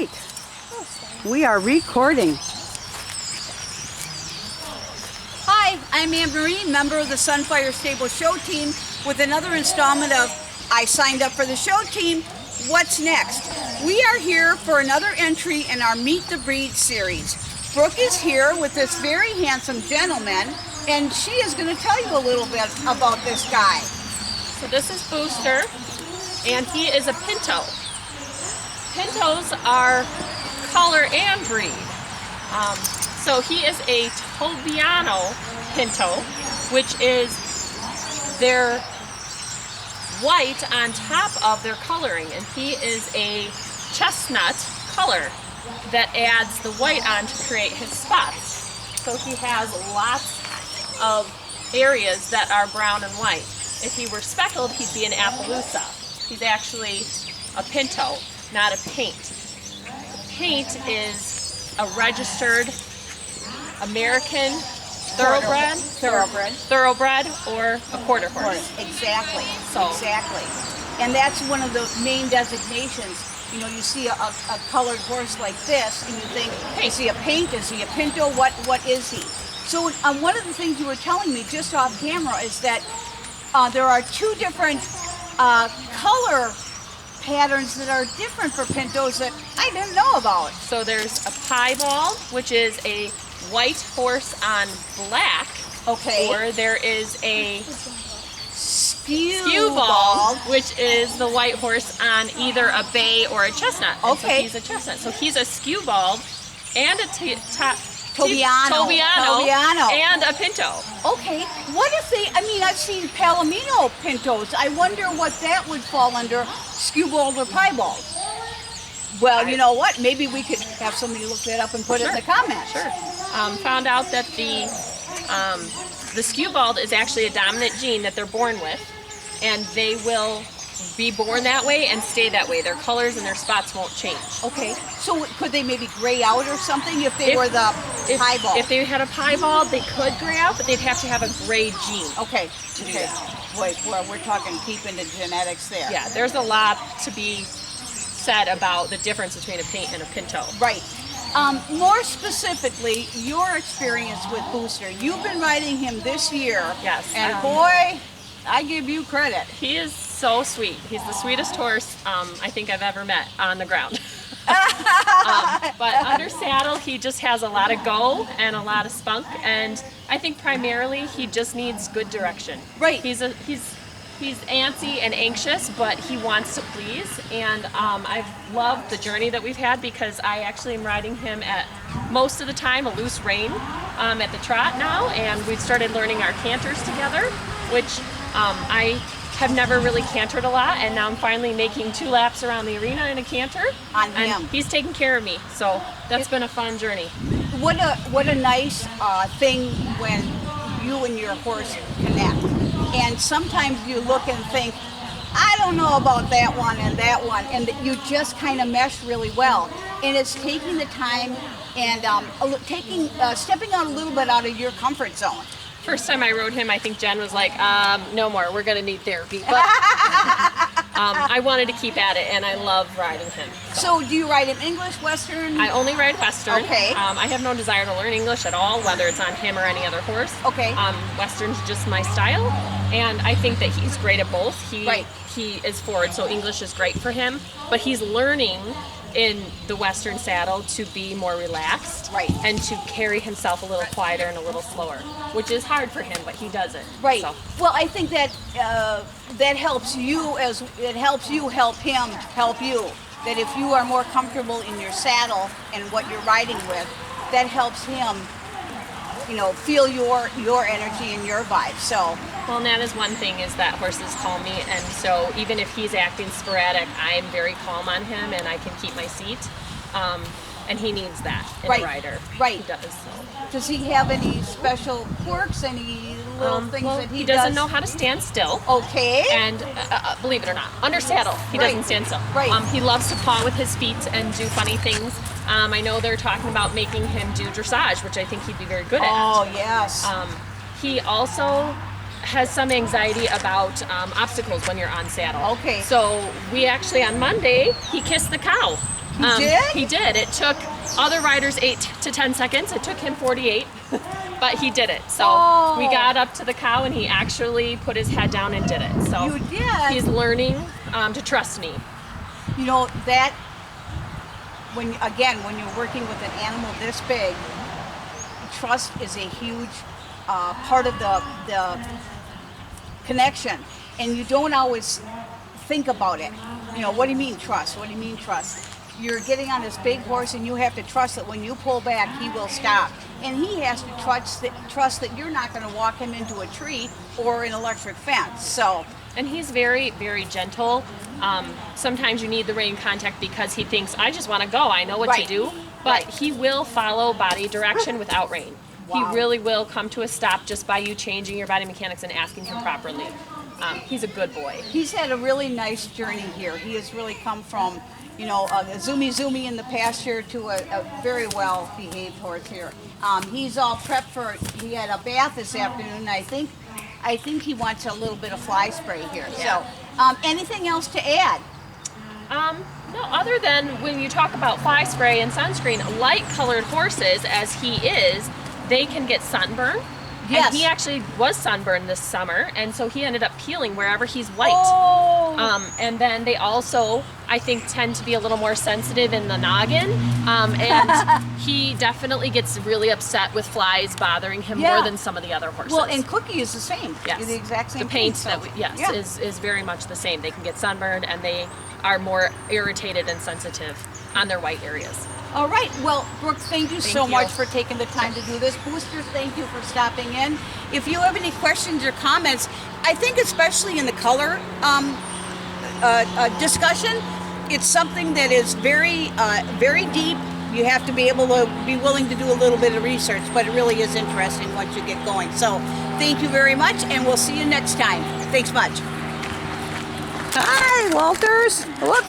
right. We are recording. Hi, I'm Anne Marie, member of the Sunfire Stable show team, with another installment of I Signed Up for the Show Team. What's next? We are here for another entry in our Meet the Breed series. Brooke is here with this very handsome gentleman, and she is going to tell you a little bit about this guy. So this is Booster, and he is a Pinto. Pintos are color and breed. So he is a Tobiano Pinto, which is their white on top of their coloring, and he is a chestnut color that adds the white on to create his spots. So he has lots of areas that are brown and white. If he were speckled, he'd be an Appaloosa. He's actually a Pinto, not a paint. The paint is a registered American thoroughbred or a quarter horse. Exactly. So. Exactly. And that's one of the main designations. You know, you see a colored horse like this, and you think, is he a paint? Is he a Pinto? What is he? So one of the things you were telling me just off camera is that there are two different color patterns that are different for Pintos that I didn't know about. So there's a piebald, which is a white horse on black. Okay. Or there is a skewbald, which is the white horse on either a bay or a chestnut. And okay. So he's a chestnut. So he's a skewbald and a Tobiano, and a Pinto. Okay. What if I've seen Palomino Pintos. I wonder what that would fall under, skewbald or piebald. Well, you know what? Maybe we could have somebody look that up and put it in the comments. Sure. Found out that the skewbald is actually a dominant gene that they're born with, and they will be born that way and stay that way. Their colors and their spots won't change. Okay. So could they maybe gray out or something if they were the piebald? If they had a piebald, they could gray out, but they'd have to have a gray gene. Okay. Okay. Wait, well, we're talking deep into genetics there. Yeah, there's a lot to be said about the difference between a paint and a Pinto. Right. More specifically, your experience with Booster. You've been riding him this year. Yes. And boy, I give you credit. He is so sweet. He's the sweetest horse I think I've ever met on the ground. But under saddle, he just has a lot of go and a lot of spunk, and I think primarily he just needs good direction. Right. He's antsy and anxious, but he wants to please, and I've loved the journey that we've had because I actually am riding him at most of the time a loose rein at the trot now, and we've started learning our canters together, which I have never really cantered a lot, and now I'm finally making 2 laps around the arena in a canter. On him. And he's taking care of me, so that's been a fun journey. What a nice thing when you and your horse connect. And sometimes you look and think, I don't know about that one, and you just kind of mesh really well. And it's taking the time and stepping out a little bit out of your comfort zone. First time I rode him, I think Jen was like, no more, we're going to need therapy. But I wanted to keep at it, and I love riding him. So do you ride him English, Western? I only ride Western. Okay. I have no desire to learn English at all, whether it's on him or any other horse. Okay. Western's just my style, and I think that he's great at both. Right. He is forward, so English is great for him, but he's learning in the Western saddle to be more relaxed, right, and to carry himself a little quieter and a little slower, which is hard for him, but he does it. Right. So. Well, I think that that helps you as it helps you help him help you. That if you are more comfortable in your saddle and what you're riding with, that helps him, feel your energy and your vibe. So. Well, and that is one thing, is that horses calm me, and so even if he's acting sporadic, I'm very calm on him, and I can keep my seat. And he needs that in a rider. Right. He does. So. Does he have any special quirks, any little things that he doesn't know how to stand still. Okay. And believe it or not, under saddle, he doesn't stand still. Right. He loves to paw with his feet and do funny things. I know they're talking about making him do dressage, which I think he'd be very good at. Oh, yes. He also has some anxiety about obstacles when you're on saddle. Okay. So we actually, on Monday, he kissed the cow. He did? He did. It took other riders 8 to 10 seconds. It took him 48, but he did it. So we got up to the cow and he actually put his head down and did it. So You did? he's learning to trust me. You know, that, when you're working with an animal this big, trust is a huge part of the connection. And you don't always think about it. You know, what do you mean trust? What do you mean trust? You're getting on this big horse and you have to trust that when you pull back, he will stop. And he has to trust that you're not going to walk him into a tree or an electric fence. So, And he's very, very gentle. Sometimes you need the rein contact because he thinks, I just want to go. I know what Right. to do. But Right. he will follow body direction without rein. Wow. He really will come to a stop just by you changing your body mechanics and asking him properly. He's a good boy. he's had a really nice journey here. He has really come from, you know, a zoomy in the pasture to a very well behaved horse here. He's all prepped for, he had a bath this afternoon. I think he wants a little bit of fly spray here. Yeah. So, anything else to add? No, other than when you talk about fly spray and sunscreen, light colored horses, as he is, they can get sunburn. Yes. And he actually was sunburned this summer, and so he ended up peeling wherever he's white. Oh. And then they also, I think, tend to be a little more sensitive in the noggin. And he definitely gets really upset with flies bothering him Yeah. more than some of the other horses. Well, and Cookie is the same. yes, The exact same the paint thing, that so, we, yes, yeah. is very much the same. They can get sunburned, and they are more irritated and sensitive on their white areas. All right. Well, Brooke, thank you so you. much for taking the time to do this. Boosters, thank you for stopping in. If you have any questions or comments, I think especially in the color discussion, it's something that is very, very deep. You have to be able to be willing to do a little bit of research, but it really is interesting once you get going. So thank you very much, and we'll see you next time. Thanks much. Hi, Walters. Whoop.